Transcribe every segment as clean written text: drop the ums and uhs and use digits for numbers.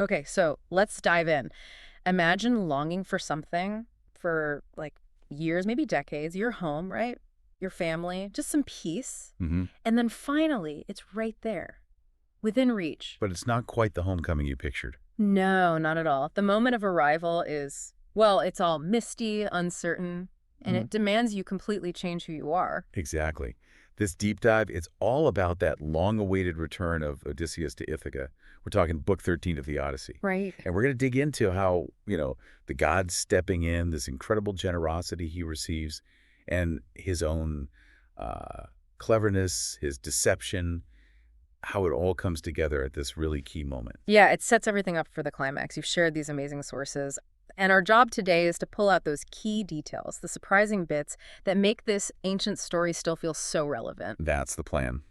Okay, so let's dive in. Imagine longing for something for like years, maybe decades. Your home, right? Your family, just some peace. Hmm. And then finally, it's right there, within reach. But it's not quite the homecoming you pictured. No, not at all. The moment of arrival is, well, it's all misty, uncertain, and Hmm. it demands you completely change who you are. Exactly. This deep dive, it's all about that long-awaited return of Odysseus to Ithaca. We're talking Book 13 of the Odyssey. Right. And we're going to dig into how, the gods stepping in, this incredible generosity he receives, and his own uh, cleverness, his deception, how it all comes together at this really key moment. Yeah, it sets everything up for the climax. You've shared these amazing sources. And our job today is to pull out those key details, the surprising bits that make this ancient story still feel so relevant. That's the plan.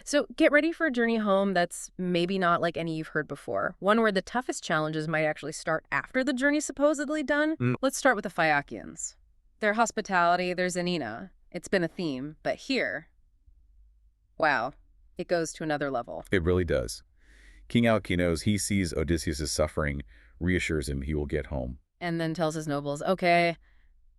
So get ready for a journey home that's maybe not like any you've heard before. One where the toughest challenges might actually start after the journey's supposedly done. Mm. Let's start with the Phaeacians. Their hospitality, their Xanina. It's been a theme, but here, wow, it goes to another level. It really does. King Alkinoos, he sees Odysseus' suffering, reassures him he will get home. And then tells his nobles, okay,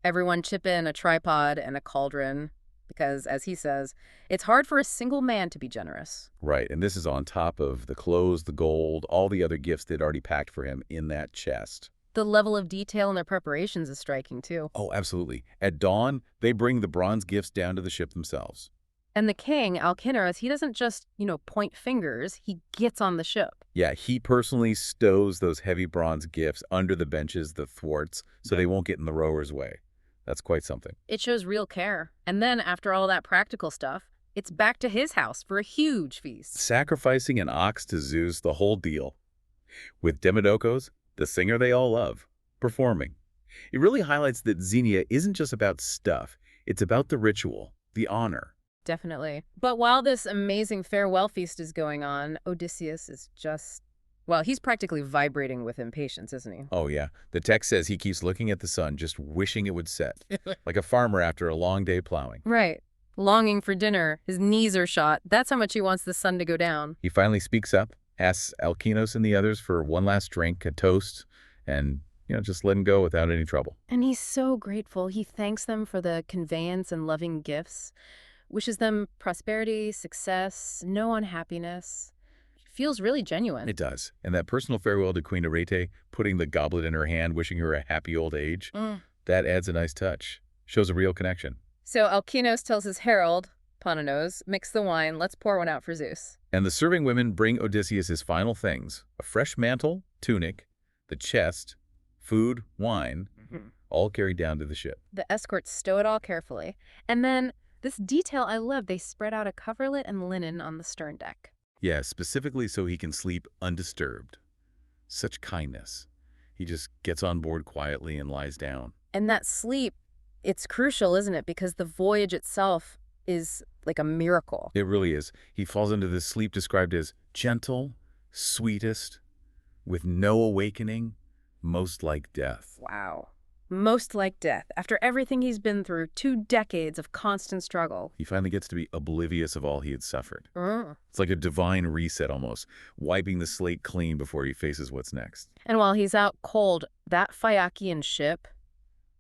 everyone chip in a tripod and a cauldron, because, as he says, it's hard for a single man to be generous. Right, and this is on top of the clothes, the gold, all the other gifts they'd already packed for him in that chest. The level of detail in their preparations is striking, too. Oh, absolutely. At dawn, they bring the bronze gifts down to the ship themselves. And the king, Alcinous, he doesn't just, point fingers. He gets on the ship. Yeah, he personally stows those heavy bronze gifts under the benches, the thwarts, so they won't get in the rowers' way. That's quite something. It shows real care. And then, after all that practical stuff, it's back to his house for a huge feast. Sacrificing an ox to Zeus, the whole deal. With Demodokos, the singer they all love, performing. It really highlights that Xenia isn't just about stuff. It's about the ritual, the honor. Definitely. But while this amazing farewell feast is going on, Odysseus is just, well, he's practically vibrating with impatience, isn't he? Oh, yeah. The text says he keeps looking at the sun, just wishing it would set, like a farmer after a long day plowing. Right. Longing for dinner. His knees are shot. That's how much he wants the sun to go down. He finally speaks up, asks Alkinos and the others for one last drink, a toast, and, just let him go without any trouble. And he's so grateful. He thanks them for the conveyance and loving gifts, wishes them prosperity, success, no unhappiness. Feels really genuine. It does. And that personal farewell to Queen Arete, putting the goblet in her hand, wishing her a happy old age, that adds a nice touch. Shows a real connection. So Alkinos tells his herald, Pononos, mix the wine, let's pour one out for Zeus. And the serving women bring Odysseus his final things, a fresh mantle, tunic, the chest, food, wine, all carried down to the ship. The escorts stow it all carefully. And then, this detail I love, they spread out a coverlet and linen on the stern deck. Yeah, specifically so he can sleep undisturbed. Such kindness. He just gets on board quietly and lies down. And that sleep, it's crucial, isn't it? Because the voyage itself is like a miracle. It really is. He falls into this sleep described as gentle, sweetest, with no awakening, most like death. Wow. Most like death. After everything he's been through, 2 decades of constant struggle. He finally gets to be oblivious of all he had suffered. Mm. It's like a divine reset almost, wiping the slate clean before he faces what's next. And while he's out cold, that Phaeacian ship,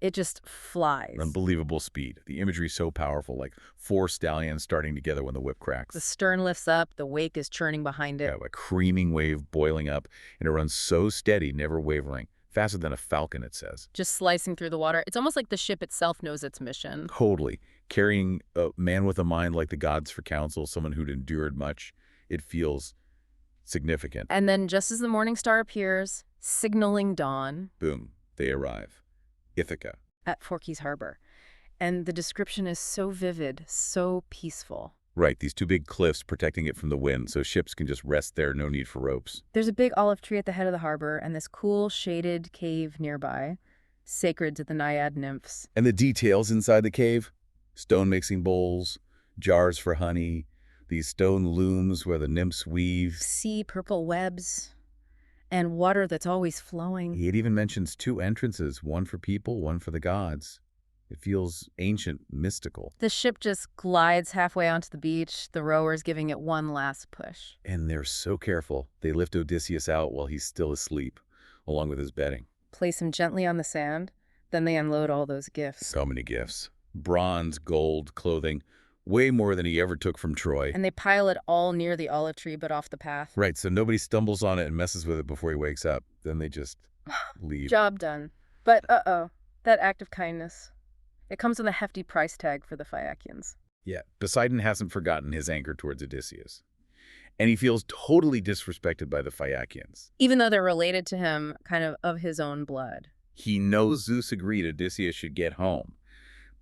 it just flies. Unbelievable speed. The imagery so powerful, like 4 stallions starting together when the whip cracks. The stern lifts up, the wake is churning behind it. Yeah, a creaming wave boiling up, and it runs so steady, never wavering. Faster than a falcon, it says. Just slicing through the water. It's almost like the ship itself knows its mission. Totally. Carrying a man with a mind like the gods for counsel, someone who'd endured much, it feels significant. And then just as the morning star appears, signaling dawn, Boom, they arrive. Ithaca. at Phorcys Harbor. And the description is so vivid, so peaceful. Right, these 2 big cliffs protecting it from the wind, so ships can just rest there, no need for ropes. There's a big olive tree at the head of the harbor and this cool shaded cave nearby, sacred to the naiad nymphs. And the details inside the cave? Stone mixing bowls, jars for honey, these stone looms where the nymphs weave. Sea purple webs and water that's always flowing. It even mentions 2 entrances, one for people, one for the gods. It feels ancient, mystical. The ship just glides halfway onto the beach, the rowers giving it one last push. And they're so careful. They lift Odysseus out while he's still asleep, along with his bedding. Place him gently on the sand, then they unload all those gifts. So many gifts. Bronze, gold, clothing, way more than he ever took from Troy. And they pile it all near the olive tree but off the path. Right, so nobody stumbles on it and messes with it before he wakes up. Then they just leave. Job done. But that act of kindness. It comes with a hefty price tag for the Phaeacians. Yeah, Poseidon hasn't forgotten his anger towards Odysseus. And he feels totally disrespected by the Phaeacians. Even though they're related to him, kind of his own blood. He knows Zeus agreed Odysseus should get home,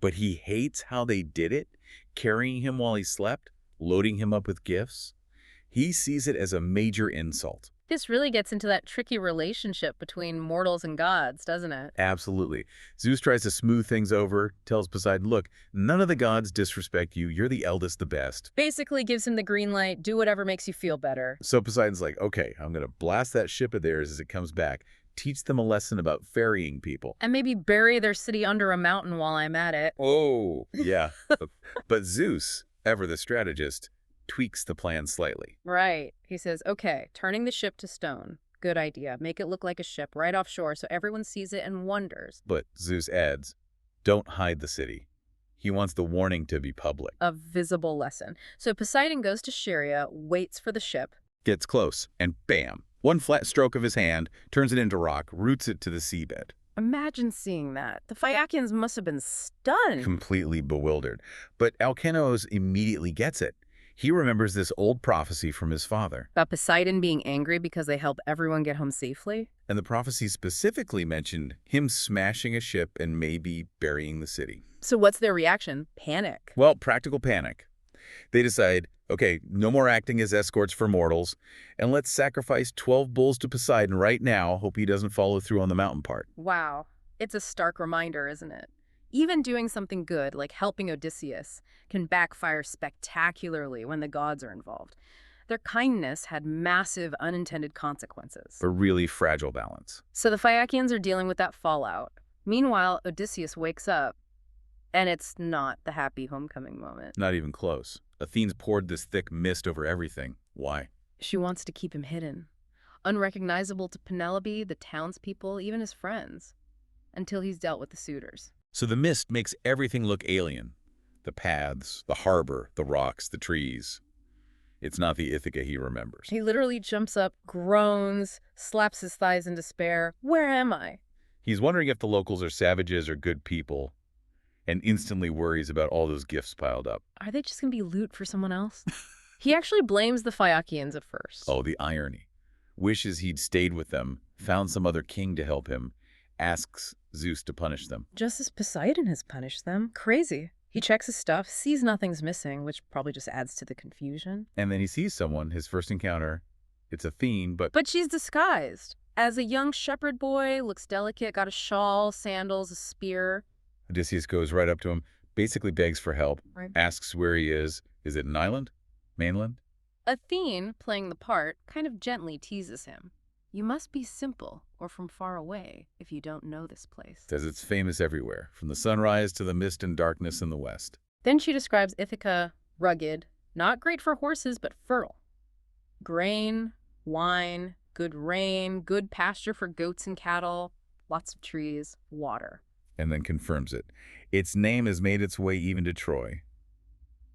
but he hates how they did it, carrying him while he slept, loading him up with gifts. He sees it as a major insult. This really gets into that tricky relationship between mortals and gods, doesn't it? Absolutely. Zeus tries to smooth things over, tells Poseidon, look, none of the gods disrespect you. You're the eldest, the best. Basically gives him the green light, do whatever makes you feel better. So Poseidon's like, okay, I'm going to blast that ship of theirs as it comes back, teach them a lesson about ferrying people. And maybe bury their city under a mountain while I'm at it. Oh, yeah. But Zeus, ever the strategist, tweaks the plan slightly. Right. He says, okay, turning the ship to stone. Good idea. Make it look like a ship right offshore so everyone sees it and wonders. But Zeus adds, don't hide the city. He wants the warning to be public. A visible lesson. So Poseidon goes to Scheria, waits for the ship. Gets close, and bam! One flat stroke of his hand turns it into rock, roots it to the seabed. Imagine seeing that. The Phaeacians must have been stunned. Completely bewildered. But Alkinoos immediately gets it. He remembers this old prophecy from his father. About Poseidon being angry because they help everyone get home safely? And the prophecy specifically mentioned him smashing a ship and maybe burying the city. So what's their reaction? Panic. Well, practical panic. They decide, okay, no more acting as escorts for mortals, and let's sacrifice 12 bulls to Poseidon right now. Hope he doesn't follow through on the mountain part. Wow. It's a stark reminder, isn't it? Even doing something good, like helping Odysseus, can backfire spectacularly when the gods are involved. Their kindness had massive unintended consequences. A really fragile balance. So the Phaeacians are dealing with that fallout. Meanwhile, Odysseus wakes up, and it's not the happy homecoming moment. Not even close. Athene's poured this thick mist over everything. Why? She wants to keep him hidden, unrecognizable to Penelope, the townspeople, even his friends, until he's dealt with the suitors. So the mist makes everything look alien. The paths, the harbor, the rocks, the trees. It's not the Ithaca he remembers. He literally jumps up, groans, slaps his thighs in despair. Where am I? He's wondering if the locals are savages or good people, and instantly worries about all those gifts piled up. Are they just going to be loot for someone else? He actually blames the Phaeacians at first. Oh, the irony. Wishes he'd stayed with them, found some other king to help him, asks Zeus to punish them. Just as Poseidon has punished them. Crazy. He checks his stuff, sees nothing's missing, which probably just adds to the confusion. And then he sees someone, his first encounter. It's Athene, but she's disguised. As a young shepherd boy, looks delicate, got a shawl, sandals, a spear. Odysseus goes right up to him, basically begs for help, Right. asks where he is. Is it an island? Mainland? Athene, playing the part, kind of gently teases him. You must be simple or from far away if you don't know this place. Says it's famous everywhere, from the sunrise to the mist and darkness in the west. Then she describes Ithaca rugged, not great for horses, but fertile. Grain, wine, good rain, good pasture for goats and cattle, lots of trees, water. And then confirms it. Its name has made its way even to Troy.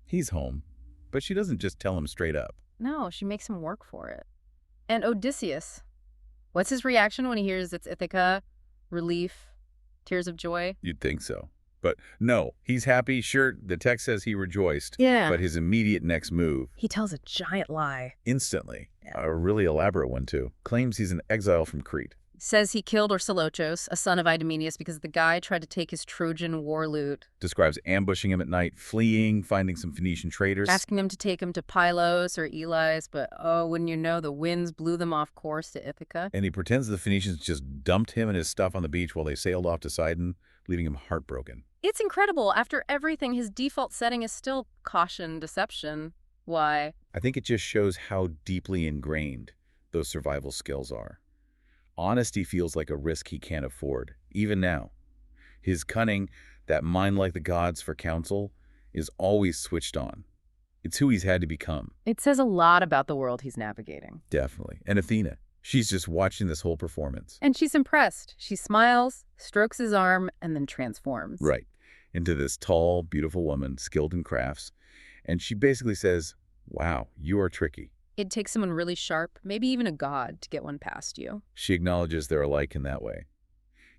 He's home, but she doesn't just tell him straight up. No, she makes him work for it. And Odysseus, what's his reaction when he hears it's Ithaca? Relief? Tears of joy? You'd think so. But no, he's happy. Sure, the text says he rejoiced. Yeah. But his immediate next move, He tells a giant lie. instantly, Yeah. a really elaborate one too, claims he's an exile from Crete. Says he killed Orsilochos, a son of Idomeneus, because the guy tried to take his Trojan war loot, Describes ambushing him at night, fleeing, finding some Phoenician traders. asking them to take him to Pylos or Elis, but oh, wouldn't you know, the winds blew them off course to Ithaca. And he pretends the Phoenicians just dumped him and his stuff on the beach while they sailed off to Sidon, leaving him heartbroken. It's incredible. After everything, his default setting is still caution, deception. Why? I think it just shows how deeply ingrained those survival skills are. Honesty feels like a risk he can't afford, even now. His cunning, That mind like the gods for counsel is always switched on. It's who he's had to become. It says a lot about the world he's navigating. Definitely. And Athena, she's just watching this whole performance. And she's impressed. She smiles, strokes his arm, and then transforms. Right. Into this tall, beautiful woman, skilled in crafts. And she basically says, wow, you are tricky. It takes someone really sharp, maybe even a god, to get one past you. She acknowledges they're alike in that way.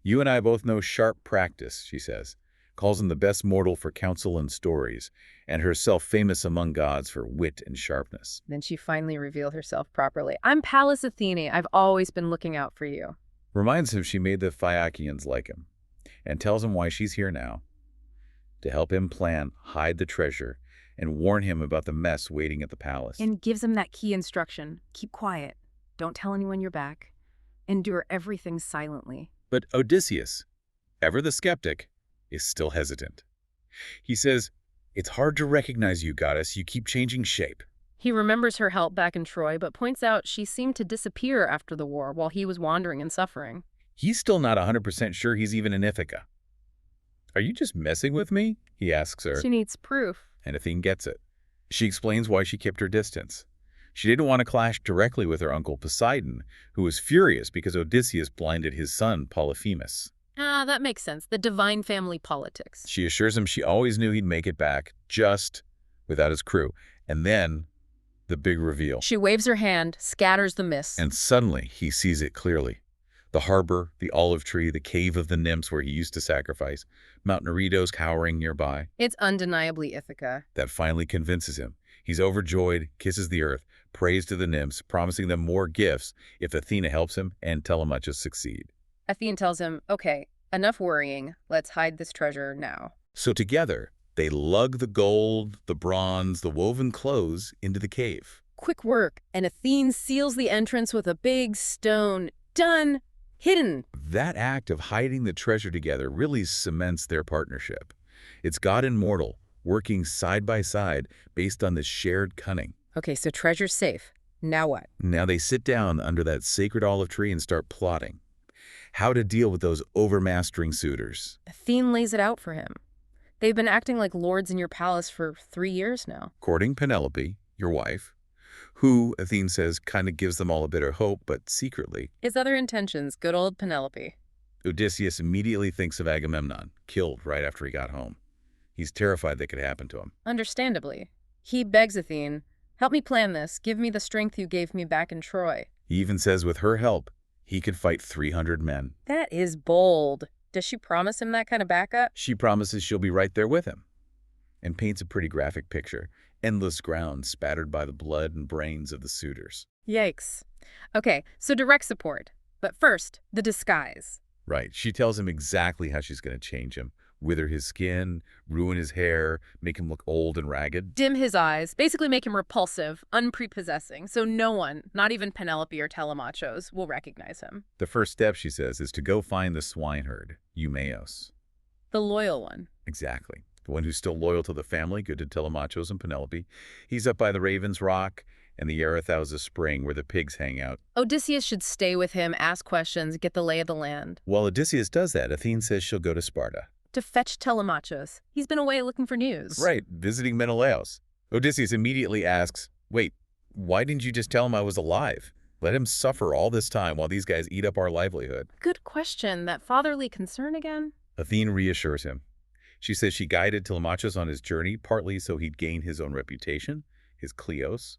You and I both know sharp practice, she says, calls him the best mortal for counsel and stories, and herself famous among gods for wit and sharpness. Then she finally revealed herself properly. I'm Pallas Athene. I've always been looking out for you. Reminds him she made the Phaeacians like him, and tells him why she's here now. To help him plan, hide the treasure, and warn him about the mess waiting at the palace. And gives him that key instruction. Keep quiet. Don't tell anyone you're back. Endure everything silently. But Odysseus, ever the skeptic, is still hesitant. He says, it's hard to recognize you, goddess. You keep changing shape. He remembers her help back in Troy, but points out she seemed to disappear after the war while he was wandering and suffering. He's still not 100% sure he's even in Ithaca. Are you just messing with me? He asks her. She needs proof. And Athene gets it. She explains why she kept her distance. She didn't want to clash directly with her uncle Poseidon, who was furious because Odysseus blinded his son Polyphemus. Ah, that makes sense. The divine family politics. She assures him she always knew he'd make it back, just without his crew. And then, the big reveal. She waves her hand, scatters the mist. And suddenly, he sees it clearly. The harbor, the olive tree, the cave of the nymphs where he used to sacrifice, Mount Neritos cowering nearby. It's undeniably Ithaca. That finally convinces him. He's overjoyed, kisses the earth, prays to the nymphs, promising them more gifts if Athena helps him and Telemachus succeed. Athene tells him, okay, enough worrying. Let's hide this treasure now. So together, they lug the gold, the bronze, the woven clothes into the cave. Quick work, and Athene seals the entrance with a big stone. Done! Hidden. That act of hiding the treasure together really cements their partnership. It's god and mortal, working side by side based on this shared cunning. Okay, so treasure's safe. Now what? Now they sit down under that sacred olive tree and start plotting. How to deal with those overmastering suitors. Athene lays it out for him. They've been acting like lords in your palace for 3 years now. Courting Penelope, your wife, who, Athene says, kind of gives them all a bit of hope, but secretly. His other intentions, good old Penelope. Odysseus immediately thinks of Agamemnon, killed right after he got home. He's terrified that could happen to him. Understandably. He begs Athene, help me plan this. Give me the strength you gave me back in Troy. He even says with her help, he could fight 300 men. That is bold. Does she promise him that kind of backup? She promises she'll be right there with him and paints a pretty graphic picture. Endless ground spattered by the blood and brains of the suitors. Yikes. Okay, so direct support. But first, the disguise. Right. She tells him exactly how she's going to change him. Wither his skin, ruin his hair, make him look old and ragged. Dim his eyes, basically make him repulsive, unprepossessing, so no one, not even Penelope or Telemachus, will recognize him. The first step, she says, is to go find the swineherd, Eumaeus. The loyal one. Exactly. The one who's still loyal to the family, good to Telemachus and Penelope. He's up by the Raven's Rock and the Erythausa Spring where the pigs hang out. Odysseus should stay with him, ask questions, get the lay of the land. While Odysseus does that, Athene says she'll go to Sparta. To fetch Telemachus. He's been away looking for news. Right, visiting Menelaus. Odysseus immediately asks, wait, why didn't you just tell him I was alive? Let him suffer all this time while these guys eat up our livelihood. Good question. That fatherly concern again? Athene reassures him. She says she guided Telemachus on his journey, partly so he'd gain his own reputation, his Kleos.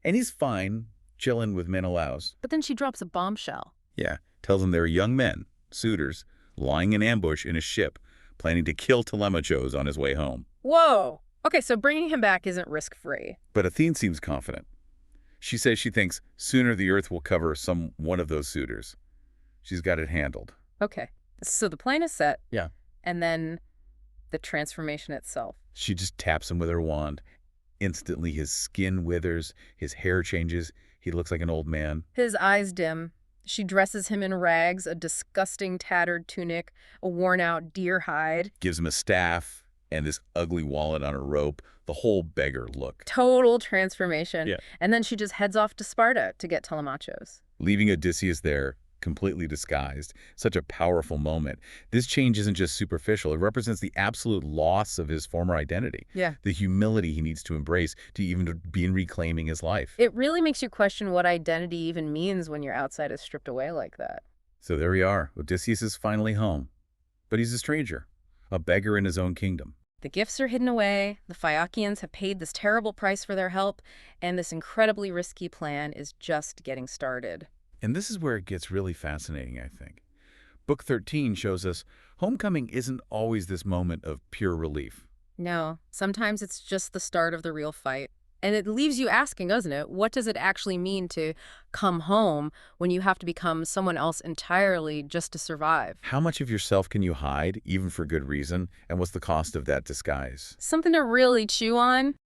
And he's fine, chilling with Menelaus. But then she drops a bombshell. Yeah, tells him there are young men, suitors, lying in ambush in a ship, planning to kill Telemachus on his way home. Whoa! Okay, so bringing him back isn't risk-free. But Athene seems confident. She says she thinks sooner the earth will cover one of those suitors. She's got it handled. Okay, so the plan is set. Yeah. And then the transformation itself. She just taps him with her wand. Instantly, his skin withers, his hair changes, he looks like an old man. His eyes dim. She dresses him in rags, a disgusting tattered tunic, a worn-out deer hide. Gives him a staff and this ugly wallet on a rope, the whole beggar look. Total transformation. Yeah. And then she just heads off to Sparta to get Telemachus. Leaving Odysseus there, completely disguised. Such a powerful moment. This change isn't just superficial. It represents the absolute loss of his former identity, Yeah. the humility he needs to embrace to even begin reclaiming his life. It really makes you question what identity even means when your outside is stripped away like that. So there we are. Odysseus is finally home. But he's a stranger, a beggar in his own kingdom. The gifts are hidden away, the Phaeacians have paid this terrible price for their help, and this incredibly risky plan is just getting started. And this is where it gets really fascinating, I think. Book 13 shows us homecoming isn't always this moment of pure relief. No, sometimes it's just the start of the real fight. And it leaves you asking, doesn't it? What does it actually mean to come home when you have to become someone else entirely just to survive? How much of yourself can you hide, even for good reason? And what's the cost of that disguise? Something to really chew on.